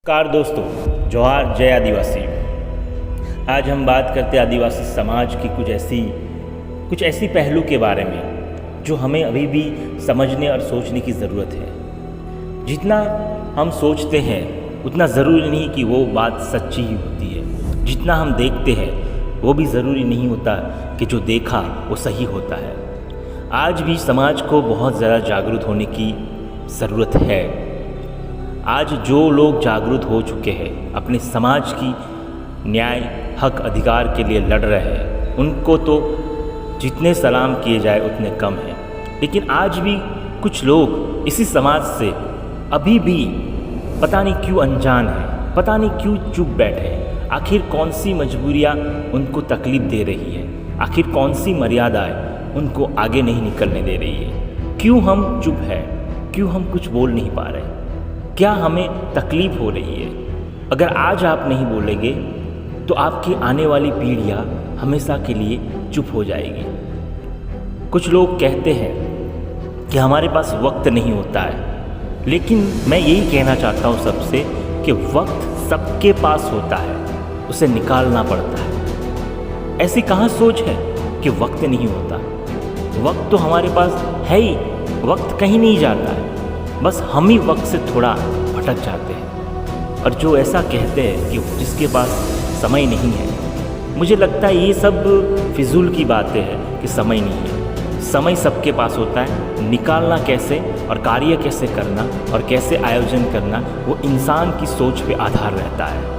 नमस्कार दोस्तों, जोहार जय आदिवासी। आज हम बात करते हैं आदिवासी समाज की कुछ ऐसी पहलू के बारे में जो हमें अभी भी समझने और सोचने की ज़रूरत है। जितना हम सोचते हैं उतना ज़रूरी नहीं कि वो बात सच्ची ही होती है। जितना हम देखते हैं वो भी ज़रूरी नहीं होता कि जो देखा वो सही होता है। आज भी समाज को बहुत ज़्यादा जागरूक होने की ज़रूरत है। आज जो लोग जागरूक हो चुके हैं, अपने समाज की न्याय हक अधिकार के लिए लड़ रहे हैं, उनको तो जितने सलाम किए जाए उतने कम हैं। लेकिन आज भी कुछ लोग इसी समाज से अभी भी पता नहीं क्यों अनजान हैं, पता नहीं क्यों चुप बैठे हैं। आखिर कौन सी मजबूरियाँ उनको तकलीफ़ दे रही है, आखिर कौन सी मर्यादाएं उनको आगे नहीं निकलने दे रही है। क्यों हम चुप हैं, क्यों हम कुछ बोल नहीं पा रहे, क्या हमें तकलीफ़ हो रही है। अगर आज आप नहीं बोलेंगे तो आपकी आने वाली पीढ़ियाँ हमेशा के लिए चुप हो जाएगी। कुछ लोग कहते हैं कि हमारे पास वक्त नहीं होता है, लेकिन मैं यही कहना चाहता हूँ सबसे कि वक्त सबके पास होता है, उसे निकालना पड़ता है। ऐसी कहाँ सोच है कि वक्त नहीं होता। वक्त तो हमारे पास है ही, वक्त कहीं नहीं जाता है, बस हम ही वक्त से थोड़ा भटक जाते हैं। और जो ऐसा कहते हैं कि जिसके पास समय नहीं है, मुझे लगता है ये सब फिजूल की बातें हैं कि समय नहीं है। समय सबके पास होता है, निकालना कैसे और कार्य कैसे करना और कैसे आयोजन करना वो इंसान की सोच पे आधार रहता है।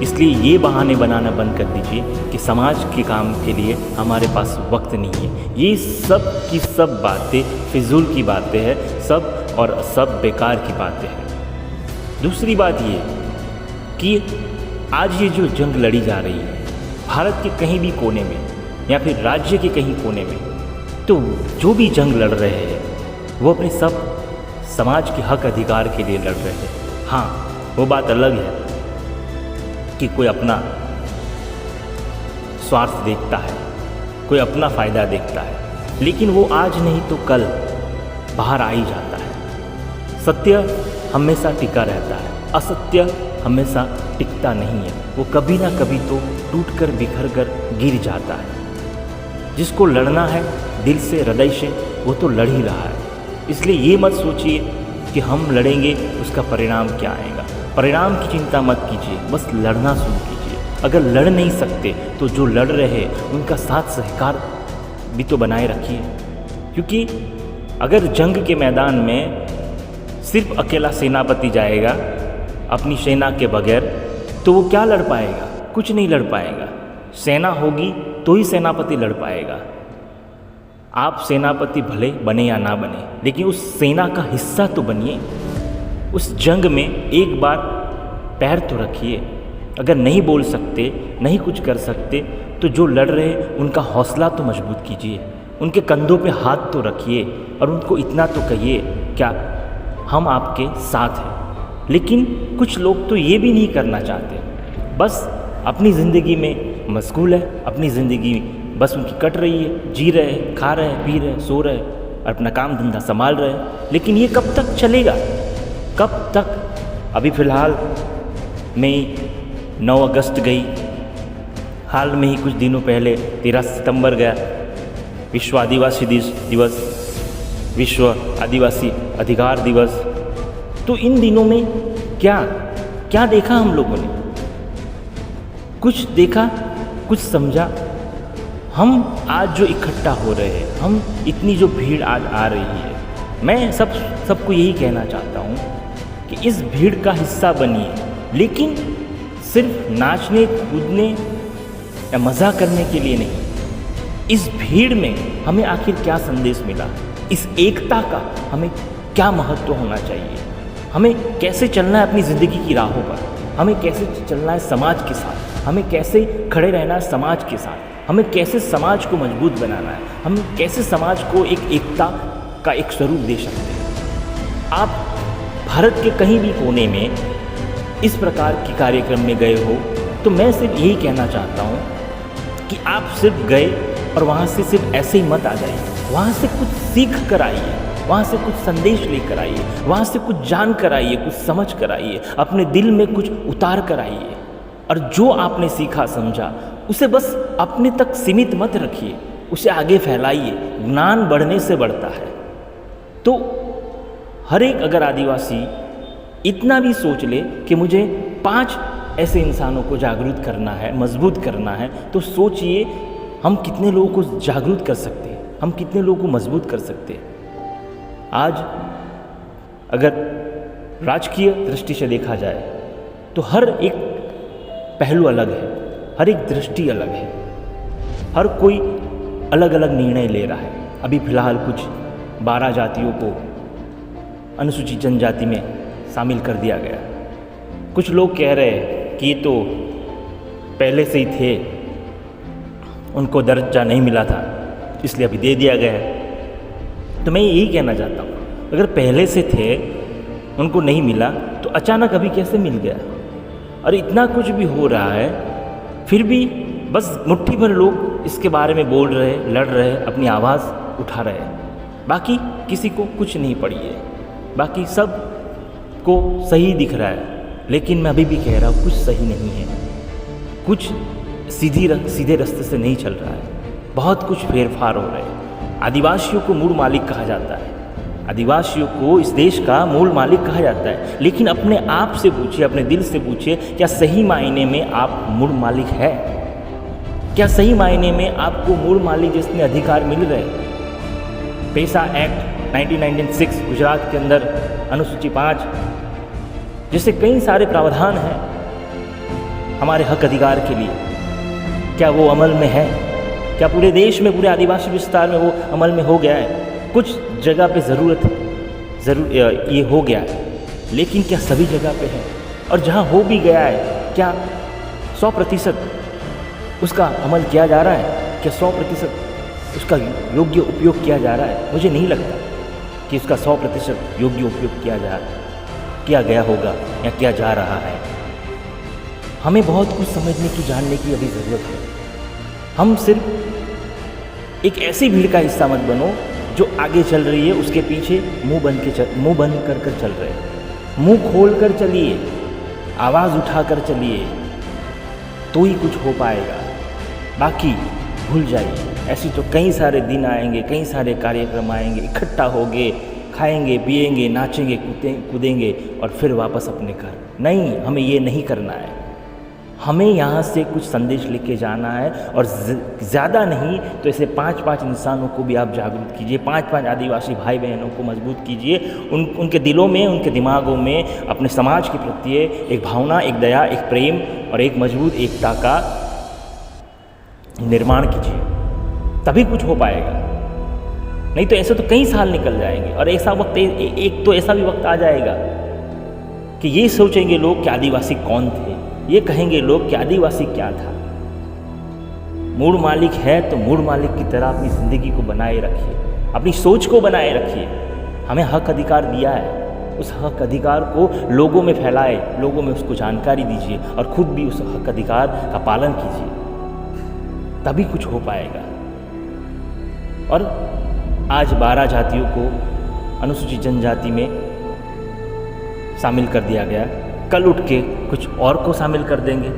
इसलिए ये बहाने बनाना बंद कर दीजिए कि समाज के काम के लिए हमारे पास वक्त नहीं है। ये सब की सब बातें फिजूल की बातें हैं, सब और सब बेकार की बातें हैं। दूसरी बात ये कि आज ये जो जंग लड़ी जा रही है भारत के कहीं भी कोने में या फिर राज्य के कहीं कोने में, तो जो भी जंग लड़ रहे हैं वो अपने सब समाज के हक अधिकार के लिए लड़ रहे हैं। हाँ, वो बात अलग है कि कोई अपना स्वार्थ देखता है, कोई अपना फ़ायदा देखता है, लेकिन वो आज नहीं तो कल बाहर आ ही जाता है। सत्य हमेशा टिका रहता है, असत्य हमेशा टिकता नहीं है। वो कभी ना कभी तो टूटकर बिखर कर गिर जाता है। जिसको लड़ना है दिल से हृदय से, वो तो लड़ ही रहा है। इसलिए ये मत सोचिए कि हम लड़ेंगे उसका परिणाम क्या आएगा। परिणाम की चिंता मत कीजिए, बस लड़ना शुरू कीजिए। अगर लड़ नहीं सकते तो जो लड़ रहे हैं उनका साथ सहकार भी तो बनाए रखिए। क्योंकि अगर जंग के मैदान में सिर्फ अकेला सेनापति जाएगा अपनी सेना के बगैर, तो वो क्या लड़ पाएगा? कुछ नहीं लड़ पाएगा। सेना होगी तो ही सेनापति लड़ पाएगा। आप सेनापति भले बने या ना बने, लेकिन उस सेना का हिस्सा तो बनिए। उस जंग में एक बार पैर तो रखिए। अगर नहीं बोल सकते, नहीं कुछ कर सकते, तो जो लड़ रहे उनका हौसला तो मजबूत कीजिए, उनके कंधों पे हाथ तो रखिए और उनको इतना तो कहिए क्या हम आपके साथ हैं। लेकिन कुछ लोग तो ये भी नहीं करना चाहते, बस अपनी ज़िंदगी में मशगूल है, अपनी ज़िंदगी बस उनकी कट रही है, जी रहे हैं, खा रहे हैं, पी रहे हैं, सो रहे हैं और अपना काम धंधा संभाल रहे हैं। लेकिन ये कब तक चलेगा, कब तक? अभी फ़िलहाल में 9 अगस्त गई, हाल में ही कुछ दिनों पहले 13 सितंबर गया, विश्व आदिवासी दिवस, विश्व आदिवासी अधिकार दिवस। तो इन दिनों में क्या देखा हम लोगों ने? कुछ देखा, कुछ समझा? हम आज जो इकट्ठा हो रहे हैं, हम इतनी जो भीड़ आज आ रही है, मैं सबको यही कहना चाहता हूँ कि इस भीड़ का हिस्सा बनिए, लेकिन सिर्फ नाचने कूदने या मज़ा करने के लिए नहीं। इस भीड़ में हमें आखिर क्या संदेश मिला, इस एकता का हमें क्या महत्व होना चाहिए, हमें कैसे चलना है अपनी ज़िंदगी की राहों पर, हमें कैसे चलना है समाज के साथ, हमें कैसे खड़े रहना है समाज के साथ, हमें कैसे समाज को मजबूत बनाना है, हम कैसे समाज को एक एकता का एक स्वरूप दे सकते हैं। आप भारत के कहीं भी कोने में इस प्रकार के कार्यक्रम में गए हो, तो मैं सिर्फ यही कहना चाहता हूँ कि आप सिर्फ गए और वहाँ से सिर्फ ऐसे ही मत आ जाइए, वहाँ से कुछ सीख कर आइए, वहाँ से कुछ संदेश लेकर आइए, वहाँ से कुछ जान कर आइए, कुछ समझ कर आइए, अपने दिल में कुछ उतार कर आइए। और जो आपने सीखा समझा उसे बस अपने तक सीमित मत रखिए, उसे आगे फैलाइए। ज्ञान बढ़ने से बढ़ता है। तो हर एक अगर आदिवासी इतना भी सोच ले कि मुझे 5 ऐसे इंसानों को जागरूक करना है, मजबूत करना है, तो सोचिए हम कितने लोगों को जागरूक कर सकते हैं, हम कितने लोगों को मजबूत कर सकते हैं। आज अगर राजकीय दृष्टि से देखा जाए तो हर एक पहलू अलग है, हर एक दृष्टि अलग है, हर कोई अलग अलग निर्णय ले रहा है। अभी फिलहाल कुछ 12 जातियों को अनुसूचित जनजाति में शामिल कर दिया गया। कुछ लोग कह रहे हैं कि ये तो पहले से ही थे, उनको दर्जा नहीं मिला था इसलिए अभी दे दिया गया है। तो मैं यही कहना चाहता हूँ, अगर पहले से थे उनको नहीं मिला तो अचानक अभी कैसे मिल गया? और इतना कुछ भी हो रहा है फिर भी बस मुट्ठी भर लोग इसके बारे में बोल रहे, लड़ रहे, अपनी आवाज़ उठा रहे, बाकी किसी को कुछ नहीं पड़ी है, बाकी सब को सही दिख रहा है। लेकिन मैं अभी भी कह रहा हूँ कुछ सही नहीं है, कुछ सीधे रास्ते से नहीं चल रहा है, बहुत कुछ फेरफार हो रहे हैं। आदिवासियों को मूल मालिक कहा जाता है, आदिवासियों को इस देश का मूल मालिक कहा जाता है, लेकिन अपने आप से पूछिए, अपने दिल से पूछिए, क्या सही मायने में आप मूल मालिक है? क्या सही मायने में आपको मूल मालिक जिसने अधिकार मिल रहे? पेशा एक्ट 1996 गुजरात के अंदर अनुसूची 5 जैसे कई सारे प्रावधान हैं हमारे हक अधिकार के लिए, क्या वो अमल में है? क्या पूरे देश में, पूरे आदिवासी विस्तार में वो अमल में हो गया है? कुछ जगह पे ज़रूर ये हो गया है, लेकिन क्या सभी जगह पे है? और जहाँ हो भी गया है क्या 100% उसका अमल किया जा रहा है? क्या 100% उसका योग्य उपयोग किया जा रहा है? मुझे नहीं लगता कि उसका 100% योग्य उपयोग किया गया होगा या किया जा रहा है। हमें बहुत कुछ समझने की, जानने की अभी ज़रूरत है। हम सिर्फ एक ऐसी भीड़ का हिस्सा मत बनो जो आगे चल रही है उसके पीछे मुंह बंद कर चल रहे हैं। मुंह खोल कर चलिए, आवाज़ उठा कर चलिए, तो ही कुछ हो पाएगा। बाकी भूल जाइए। ऐसे तो कई सारे दिन आएंगे, कई सारे कार्यक्रम आएंगे, इकट्ठा होंगे, खाएंगे, पिएंगे, नाचेंगे, कूदेंगे और फिर वापस अपने घर। नहीं, हमें ये नहीं करना है। हमें यहाँ से कुछ संदेश लेके जाना है, और ज़्यादा नहीं तो ऐसे 5-5 इंसानों को भी आप जागरूक कीजिए, 5-5 आदिवासी भाई बहनों को मजबूत कीजिए। उनके दिलों में, उनके दिमागों में अपने समाज के प्रति एक भावना, एक दया, एक प्रेम और एक मजबूत एकता का निर्माण कीजिए, तभी कुछ हो पाएगा। नहीं तो ऐसे तो कई साल निकल जाएंगे, और ऐसा वक्त एक तो ऐसा भी वक्त आ जाएगा कि ये सोचेंगे लोग कि आदिवासी कौन थे, ये कहेंगे लोग कि आदिवासी क्या था। मूल मालिक है तो मूल मालिक की तरह अपनी ज़िंदगी को बनाए रखिए, अपनी सोच को बनाए रखिए। हमें हक अधिकार दिया है, उस हक अधिकार को लोगों में फैलाए, लोगों में उसको जानकारी दीजिए और खुद भी उस हक अधिकार का पालन कीजिए, तभी कुछ हो पाएगा। और आज 12 जातियों को अनुसूचित जनजाति में शामिल कर दिया गया, कल उठ के कुछ और को शामिल कर देंगे,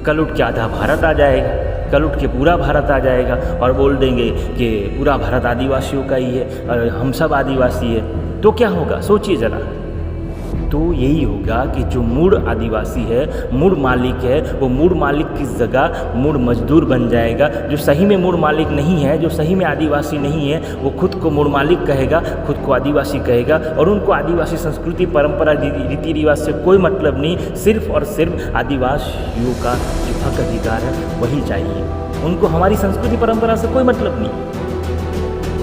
कल उठ के आधा भारत आ जाएगा, कल उठ के पूरा भारत आ जाएगा और बोल देंगे कि पूरा भारत आदिवासियों का ही है और हम सब आदिवासी है। तो क्या होगा, सोचिए ज़रा। तो यही होगा कि जो मूल आदिवासी है, मूल मालिक है, वो मूल मालिक की जगह मूल मजदूर बन जाएगा। जो सही में मूल मालिक नहीं है, जो सही में आदिवासी नहीं है, वो खुद को मूल मालिक कहेगा, खुद को आदिवासी कहेगा, और उनको आदिवासी संस्कृति, परंपरा, रीति रिवाज से कोई मतलब नहीं। सिर्फ और सिर्फ आदिवासियों का जो हक अधिकार है वही चाहिए, उनको हमारी संस्कृति परंपरा से कोई मतलब नहीं।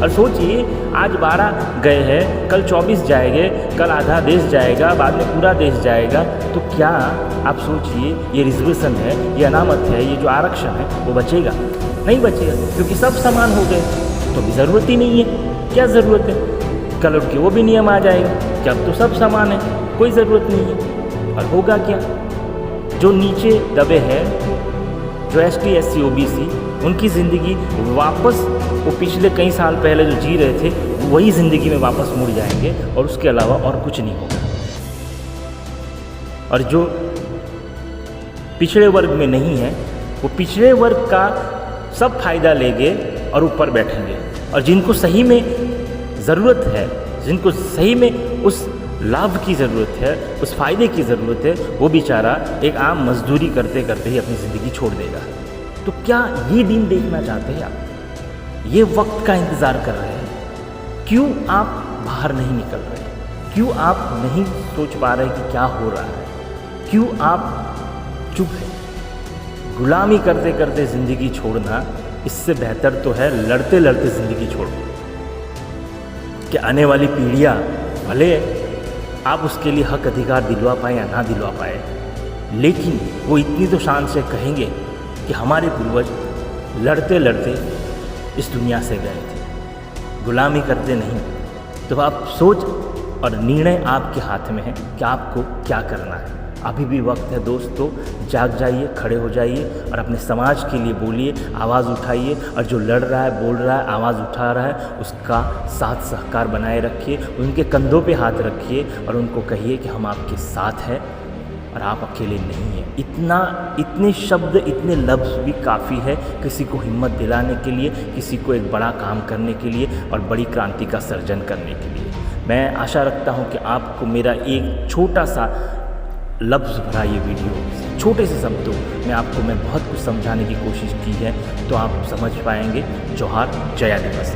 और सोचिए, आज 12 गए हैं, कल 24 जाएंगे, कल आधा देश जाएगा, बाद में पूरा देश जाएगा। तो क्या आप सोचिए, ये रिजर्वेशन है, ये अनामत है, ये जो आरक्षण है वो बचेगा? नहीं बचेगा, क्योंकि सब समान हो गए, तो भी ज़रूरत ही नहीं है। क्या ज़रूरत है? कल उठ के वो भी नियम आ जाएगा कि अब तो सब समान है, कोई ज़रूरत नहीं है। और होगा क्या? जो नीचे दबे हैं, जो ST SC OBC, उनकी ज़िंदगी वापस वो पिछले कई साल पहले जो जी रहे थे वही ज़िंदगी में वापस मुड़ जाएंगे और उसके अलावा और कुछ नहीं होगा। और जो पिछड़े वर्ग में नहीं है वो पिछड़े वर्ग का सब फायदा लेंगे और ऊपर बैठेंगे, और जिनको सही में ज़रूरत है, जिनको सही में उस लाभ की ज़रूरत है, उस फ़ायदे की ज़रूरत है, वो बेचारा एक आम मजदूरी करते करते ही अपनी ज़िंदगी छोड़ देगा। तो क्या ये दिन देखना चाहते हैं आप? ये वक्त का इंतज़ार कर रहे हैं? क्यों आप बाहर नहीं निकल रहे? क्यों आप नहीं सोच पा रहे कि क्या हो रहा है? क्यों आप चुप हैं? गुलामी करते करते ज़िंदगी छोड़ना इससे बेहतर तो है लड़ते लड़ते ज़िंदगी छोड़ो। कि आने वाली पीढ़ियाँ भले आप उसके लिए हक अधिकार दिलवा पाए या ना दिलवा पाए, लेकिन वो इतनी तो शान से कहेंगे कि हमारे पूर्वज लड़ते लड़ते इस दुनिया से गए थे, गुलामी करते नहीं। तो आप सोच और निर्णय आपके हाथ में है कि आपको क्या करना है। अभी भी वक्त है दोस्तों, जाग जाइए, खड़े हो जाइए और अपने समाज के लिए बोलिए, आवाज़ उठाइए, और जो लड़ रहा है, बोल रहा है, आवाज़ उठा रहा है, उसका साथ सहकार बनाए रखिए, उनके कंधों पे हाथ रखिए और उनको कहिए कि हम आपके साथ हैं और आप अकेले नहीं हैं। इतने शब्द, इतने लफ्ज़ भी काफ़ी है किसी को हिम्मत दिलाने के लिए, किसी को एक बड़ा काम करने के लिए और बड़ी क्रांति का सर्जन करने के लिए। मैं आशा रखता हूँ कि आपको मेरा एक छोटा सा लफ्ज़ भरा ये वीडियो, छोटे से शब्दों में आपको मैं बहुत कुछ समझाने की कोशिश की है, तो आप समझ पाएंगे। जोहार, जया दिवस।